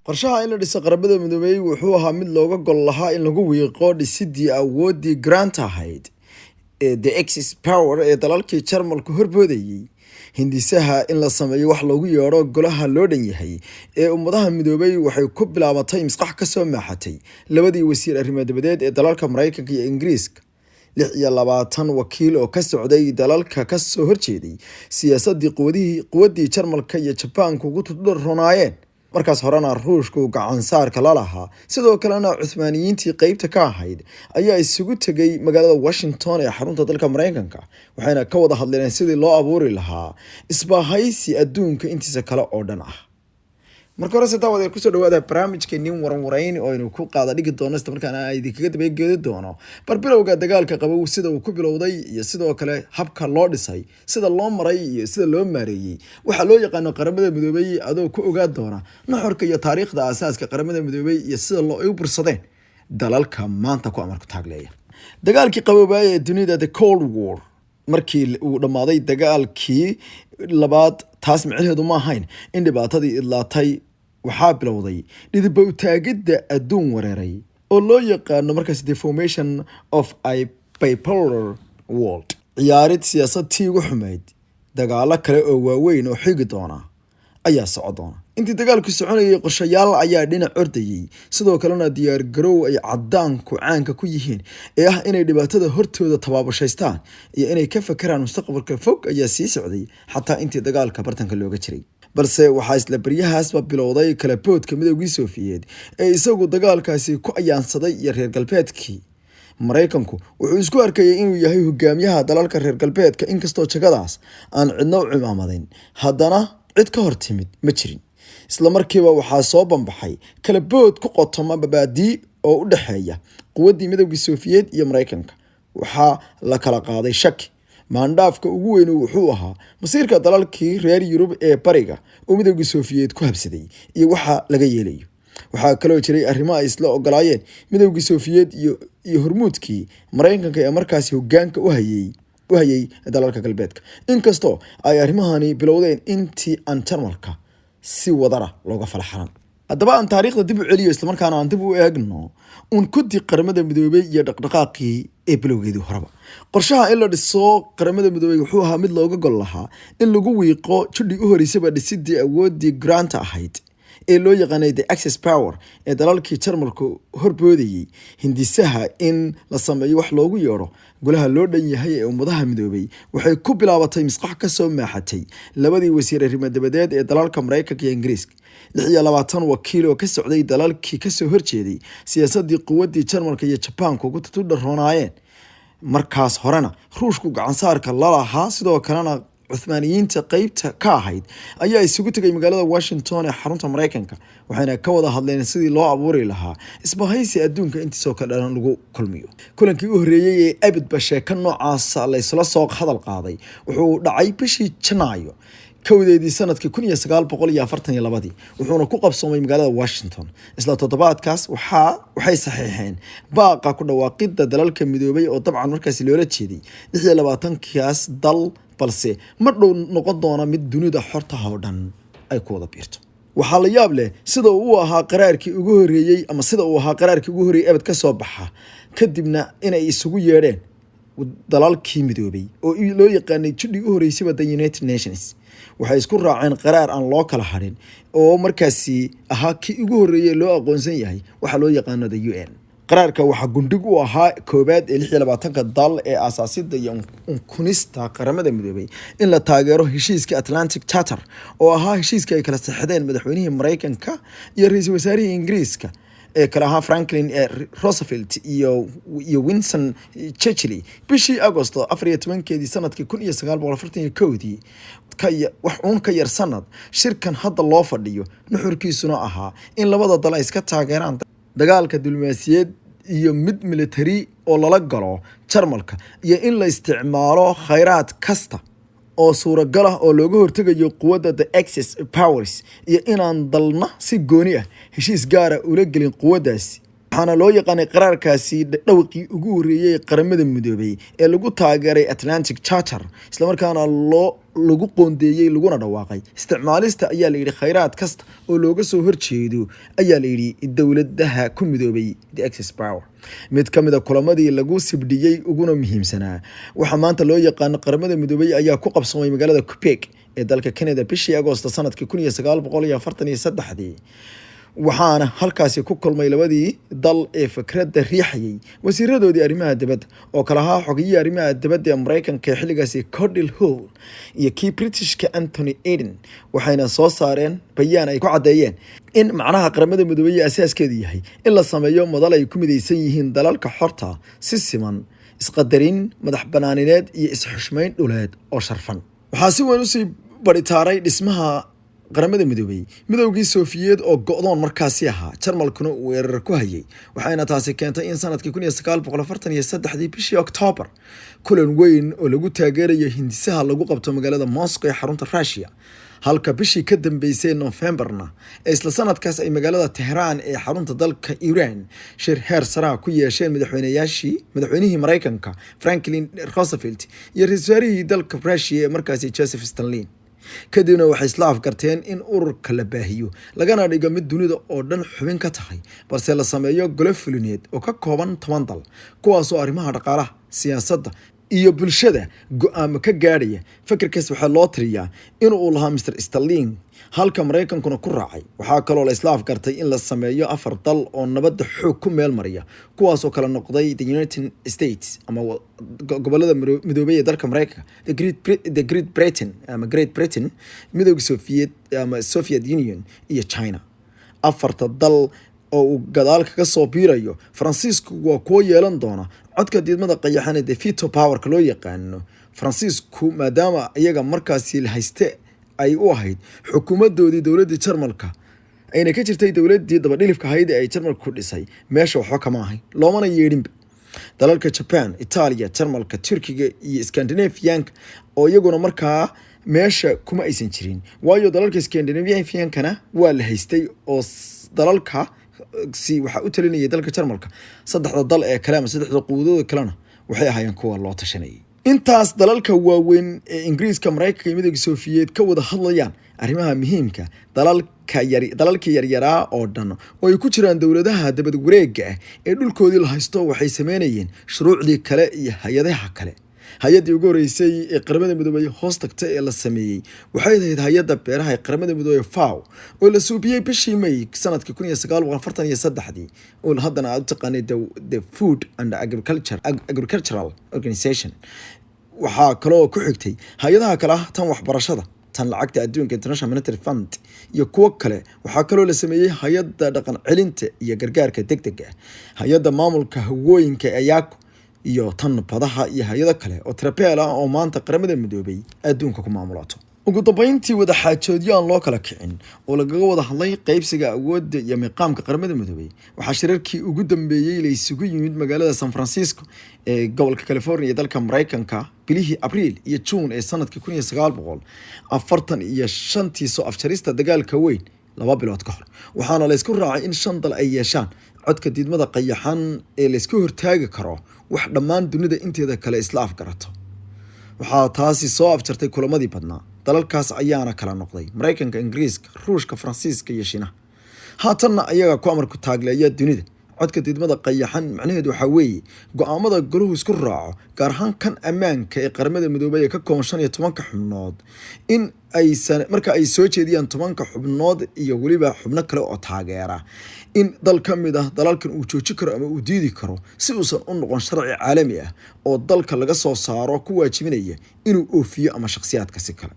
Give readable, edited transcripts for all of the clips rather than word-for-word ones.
qorshaha in la dhiso qaramada midoobay wuxuu ahaa mid looga gol lahaa in lagu wiiqo dhisidii awoodii grant ahayd ee the Axis power ee dalalkii Jarmalku horboodayay hindisaha in la sameeyo wax loogu yeero golaha loo dhan yahay ee ummadaha midoobay waxay ku bilaabatay misqax ka soo maaxatay labadii wasiir arrimaha dibadeed ee dalalka Mareykanka iyo Ingiriiska 26 wakiil oo ka socday dalalka ka soo horjeeday siyaasadii quwadii Jarmalka iyo Japaanku ugu tudronaayeen markaas horena Ruushku gacan saarka la lahaa sidoo kalena Cuthmaaniyiintii qaybta ka ahayd ayaa isugu tagay magaalada Washington ee xarunta dalka Mareykanka waxayna ka wada hadleen sidii loo abuuri lahaa isbahaysi adduunka intiisa kale oo dhan ah marka hore sidoo wada ku soo dhawaada barnaamijkeennii waran oo aynu ku qaada dhigi doono isla markaana ay idinkaga dabageedi doono barbilowga dagaalka qabow sida uu ku bilowday iyo sidoo kale habka loo dhisay sida loo maray iyo sida loo maareeyay waxa loo yaqaan qaramada midoobay adoo ku ogaa doona nuxurka iyo taariikhda asaaska qaramada midoobay iyo sida loo ay bursadeen dalalka maanta ku amarku taagleeya dagaalkii qabow ee dunida the Cold War markii uu dhamaaday dagaalkii labaad taas micnaheedu ma ahayn in dhibaatadii idlaatay waxaa bilowday dhidib u taagidda adduun wareeray oo loo yaqaan markaas the formation of a bipolar world ciyaarid siyaasadtii ugu xumeyd dagaalo kale oo waaweyn oo xigi doona ayaa socdoona intii dagaalku soconayay qorshayaal ayaa dhinac ordayay sidoo kalena diyaar garow ay cadaanku caanka ku yihiin ee ah inay dhibaatada hortooda tabaabashaystaan iyo inay ka fakaraan mustaqbalka fog ayaa sii socday xataa intii dagaalka bartanka looga jiray balse waxaa isla baryahaasba bilowday kala boodka midowgii Soofiyeed ee isagu dagaalkaasi ku ayaansaday iyo reer galbeedkii Mareykanku wuxuu isku arkayay inuu yahay hogaamiyaha dalalka reer galbeedka inkastoo jagadaas aan cidna u cimaamadeyn haddana cid ka hor timid ma jirin isla markiiba waxaa soo banbaxay kala bood ku qotoma babaadii oo u dhaxeeya quwadii midowgii Soofiyeed iyo Mareykanka waxaa la kala qaaday shaki maandhaafka ugu weyn wuxuu ahaa masiirka dalalkii reer Yurub ee bariga oo midowgii Soofiyeed ku habsaday iyo waxa laga yeelayo waxaa kaloo jiray arrimo ay isla ogolaayeen midowgii Soofiyeed iyo hormuudkii Mareykanka ee markaas hoggaanka u hayay dalalka galbeedka inkastoo ay arrimahani bilowdeen intii aan Jarmalka si wadara looga falaxan haddaba aan taariikhda dib u celiyo isla markaana aan dib u eegno kudi qaramada midoobay iyo dhaqdhaqaaqii ee bilowgeedii horeba qorshaha in la dhiso qaramada midoobay wuxuu ahaa mid looga gol lahaa in lagu wiiqo jidhii u horeysay dhisidii awoodii grant ahayd ee loo yaqaanay the Axis power ee dalalkii Jarmalku horboodayay hindisaha in la sameeyo wax loogu yeero golaha loo dhan yahay ee ummadaha midoobay waxay ku bilaabatay misqax ka soo maaxatay labadii wasiir arrimaha dibadeed ee dalalka Mareykanka iyo Ingiriiska 26 wakiil oo ka socday dalalkii ka soo horjeeday siyaasadii quwadii Jarmalka iyo Japaanku ugu tudronaayeen markaas horena Ruushku gacan saarka la lahaa sidoo kalena Cuthmaaniyiinta qaybta ka ahayd ayaa isugu tagay magaalada Washington ee xarunta Mareykanka waxayna ka wada hadleen sidii loo abuuri lahaa isbahaysi adduunka intiisa ka dhalan lagu kulmiyo kulankii u horeeyay ee abid basheeka noocaas la isla soo hadal qaaday wuxuu dhacay bishii Janaayo kowdeedii sanadkii 1942 wuxuuna ku qabsoomay magaalada Washington isla toddobaadkaas waxay saxiixeen baaqa ku dhawaaqida dalalka midoobay oo dabcan markaas loola jeeday 26kaas dal balse ma dhow noqon doona mid dunida xorta oo dhan ay ku wada biirto waxaa la yaab leh sida uu ahaa qaraarkii ugu horeeyay ama sida uu ahaa qaraarkii ugu horeeyay abad ka soo baxa kadibna inay isugu yeedheen dalalkii midoobay oo loo yaqaanay jidhii u horeysay the United Nations waxay isku raaceen qaraar aan loo kala harin oo markaasi ahaa kii ugu horeeyay loo aqoonsan yahay waxa loo yaqaan the UN qaraarka waxa gundhig u ahaa koobaad ee 26 dal ee asaasida iyo kunista qaramada midoobay in la taageero heshiiska Atlantic Charter oo ahaa heshiiska ay kala saxdeen madaxweynihii Mareykanka iyo ra'iisul wasaarihii Ingiriiska ee kala ahaa Franklin Roosevelt iyo Winston Churchill bishii Agosto 14 sanadkii 1941 wax uun ka yar sanad shirkan hadda loo fadhiyo nuxurkiisuna ahaa in labada dal ay iska taageeraan dagaalka diblomaasiyadeed iyo mid military oo lala galo Jarmalka iyo in la isticmaalo khayraad kasta oo suuragal ah oo looga hortagayo quwadda the Axis powers iyo inaan dalna si gooni ah heshiis gaar ah ula gelin quwaddaas waxaana loo yaqaanay qaraarkaasi dhawqii ugu horreeyay qaramada midoobay ee lagu taageeray Atlantic Charter isla markaana lagu qoondeeyay laguna dhawaaqay isticmaalista ayaa la yiri khayraad kasta oo looga soo horjeedo ayaa la yiri dawladaha ku midoobay the Axis power mid kamid ah kulamadii lagu sibdhiyay uguna muhiimsanaa waxa maanta loo yaqaan qaramada midoobay ayaa ku qabsamay magaalada Quebec ee dalka Canada bishii Agoosto sanadkii 1943 waxaana halkaasi ku kulmay labadii dal ee fikradda riixayay wasiiradoodii arrimaha dibadda oo kala ahaa xogiyihii arrimaha dibadda ee Mareykanka ee xilligaasi Cordell Hull iyo kii Britishka Anthony Eden waxayna soo saareen bayaan ay ku cadeeyeen in macnaha qaramada midoobay asaaskeedu yahay in la sameeyo madal ay ku midaysan yihiin dalalka xorta si siman isqadarin madax banaanineed iyo isxushmeyn dhuleed oo sharfan waxaa si weyn u sii baritaaray dhismaha qaramada midoobay midowgii Soofiyeed oo go'doon markaasi ahaa Jarmalkuna uu weerar ku hayay waxayna taasi keentay in sanadkii 1943 bishii October kulan weyn oo lagu taageerayo hindisaha lagu qabto magaalada Moscow ee xarunta Russia halka bishii ka dambeysay Novemberna isla sanadkaas ay magaalada Tehran ee xarunta dalka Iran shir heer sare ku yeesheen madaxweynihii Mareykanka Franklin Roosevelt iyo ra'iisul wasaarihii dalka Russia ee markaasi Joseph Stalin kadibna waxay isla afgarteen in ururka la baahiyo lagana dhigo mid dunida oo dhan xubin ka tahay balse la sameeyo gole fulineed oo ka kooban 10 dal kuwaas oo arrimaha dhaqaalaha siyaasadda iyo bulshada go'aamo ka gaaraya fikirkaas waxa loo tiriyaa in uu lahaa Mr Stalin halka Mareykankuna ku raacay waxaa kaloo la isla afgartay in la sameeyo 4 dal oo nabadda xoog ku meel mariya kuwaas oo kala noqday the United States ama gobolada midoobay ee dalka Mareykanka the Great Britain midowga Soviet ama Soviet Union iyo China 4 dal oo uu gadaal kaga soo biirayo Faransiisku waa kuwa yeelan doona codka diidmada qayaxan ee veto power ka loo yaqaano Faransiisku maadaama iyaga markaasi la hayste ay u ahayd xukuumadoodii dawladda Jarmalka ayna ka jirtay dawladii dabadhilifka ahayd ee Jarmalku dhisay meesha waxba kama ahayn loomana yeedhin dalalka Japan Italia Jarmalka Turkiga iyo Scandinavian oo iyaguna markaa meesha kuma aysan jirin waayo dalalka Scandinavian-kana waa la haystay oo dalalka si waxa u talinayay dalka Jarmalka saddexda dal ee kale ama saddexda quwadaha kalena waxay ahaayeen kuwa loo tashanayay intaas dalalka waaweyn ee Ingiriiska Mareykanka iyo midowga Soofiyeed ka wada hadlayaan arrimaha muhiimka dalalka yaryaraa oo dhan oo ay ku jiraan dawladaha dabad wareegga ah ee dhulkoodii la haysto waxay sameynayeen shuruucdii kale iyo hay'adaha kale hay'adii ugu horeysay ee qaramada midoobay hoos tagtay ee la sameeyay waxay ahayd hay'adda beeraha ee qaramada midoobay FAO oo la suubiyay bishii May sanadkii 1943 oo haddana aad taqaanay the Food and Agricultural Organization waxaa kaloo ku xigtay hay'adaha kale tan waxbarashada tan lacagta adduunka International Monetary Fund iyo kuwa kale waxaa kaloo la sameeyay hay'adda dhaqan celinta iyo gargaarka degdega hay'adda maamulka hawooyinka ayako iyo tan badaha iyo hay'ado kale oo trapeel ah oo maanta qaramada midoobay adduunka ku maamulato ugu dambeyntii wada xaajoodyo aan loo kala kicin oo lagaga wada hadlay qaybsiga awoodda iyo miiqaamka qaramada midoobay waxaa shirarkii ugu dambeeyay la isugu yimid magaalada San Francisco ee gobolka California ee dalka Mareykanka bilihii Abriil iyo June ee sanadkii 1945 soo afjarista dagaalka weyn 2 bilood ka hor waxaana la isku raacay in 5 dal ay yeeshaan codka diidmada qayaxan ee la isku hortaagi karo wax dhammaan dunida inteeda kale isla afgarato waxaa taasi soo afjartay kulamadii badnaa dalalkaas ayaana kala noqday Mareykanka Ingiriiska Ruushka Faransiiska iyo Shiinaha haatanna ayaga ku amarku taagleeya dunida codka diidmada qayaxan macnaheedu waxa weeye go'aamada goluhu isku raaco gaar ahaan kan ammaanka ee qaramada midoobay ee ka kooban 15 xubnood in aysan marka ay soo jeediyaan 10 xubnood iyo waliba xubno kale oo taageera in dal kamid ah dalalkan uu joojin karo ama uu diidi karo si uusan u noqon sharci caalami ah oo dalka laga soo saaro ku waajibinaya inuu oofiyo ama shakhsiyaadka si kale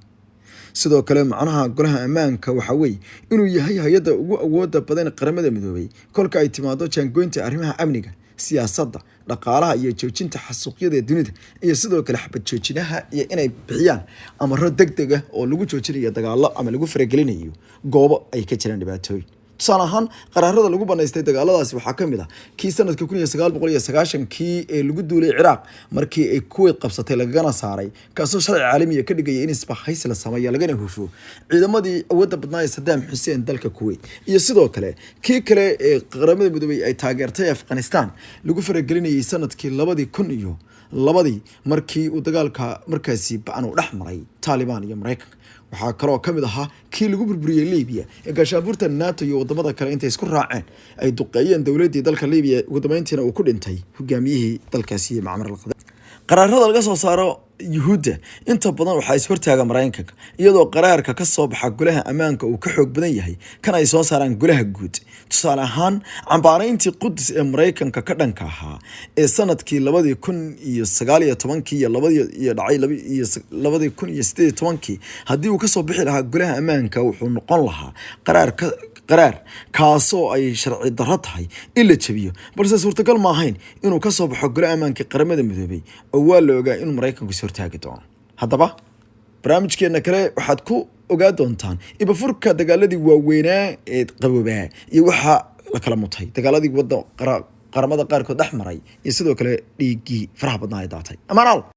sidoo kale macnaha golaha ammaanka waxa weeye inuu yahay hay'adda ugu awoodda badan qaramada midoobay kolka ay timaado jaangoynta arrimaha amniga siyaasadda dhaqaalaha iyo joojinta xasuuqyada dunida iyo sidoo kale xabad joojinaha iyo inay bixiyaan amaro degdeg ah oo lagu joojinayo dagaallo ama lagu faragelinayo goobo ay ka jiraan dhibaatooyin tusaale ahaan qaraarada lagu banaystay dagaaladaasi waxaa ka mid ah kii sanadka 1990kii ee lagu duulay Ciraaq markii ay Kuwait qabsatay lagana saaray kaasoo sharci caalami ah ka dhigaya in isbahaysi la sameeyo lagana hufo ciidamadii awoodda badnaa ee Saddam Hussein dalka Kuwait iyo sidoo kale kii kale ee qaramada midoobay ay taageertay Afghanistan lagu faragelinayay sanadkii 2002 markii uu dagaalka markaasi baan u dhaxmaray Taliban iyo Mareykanka waxaa kaloo kamid ahaa kii lagu burburiyay Liibiya ee gaashaanbuurta NATO iyo wadamada kale intay isku raaceen ay duqeeyeen dawladii dalka Liibiya ugu dambeyntiina uu ku dhintay hogaamiyihii dalkaasi Muammar al-Gaddafi qaraarada laga soo saaro Yuhuudda inta badan waxa is hortaaga Mareykanka iyadoo qaraarka ka soo baxa golaha ammaanka uu ka xoog badan yahay kan ay soo saaraan golaha guud tusaale ahaan cambaarayntii Quds ee Mareykanka ka dhanka ahaa ee sanadkii 2019 iyo 2018 haddii uu ka soo bixi lahaa golaha ammaanka wuxuu noqon lahaa qaraar kaasoo ay sharci darro tahay in la jabiyo balse suurtagal ma ahayn inuu ka soo baxo golaha ammaanka qaramada midoobay oo waa la ogaa inuu Mareykanku is hortaagi doono haddaba barnaamijkeena kale waxaad ku ogaa doontaan ibafurka dagaaladii waaweynaa ee qaboobaa iyo waxa la kala mutay dagaaladii wadda qaramada qaarkood dhaxmaray iyo sidoo kale dhiigii faraha badnaa ay daatay amaanaal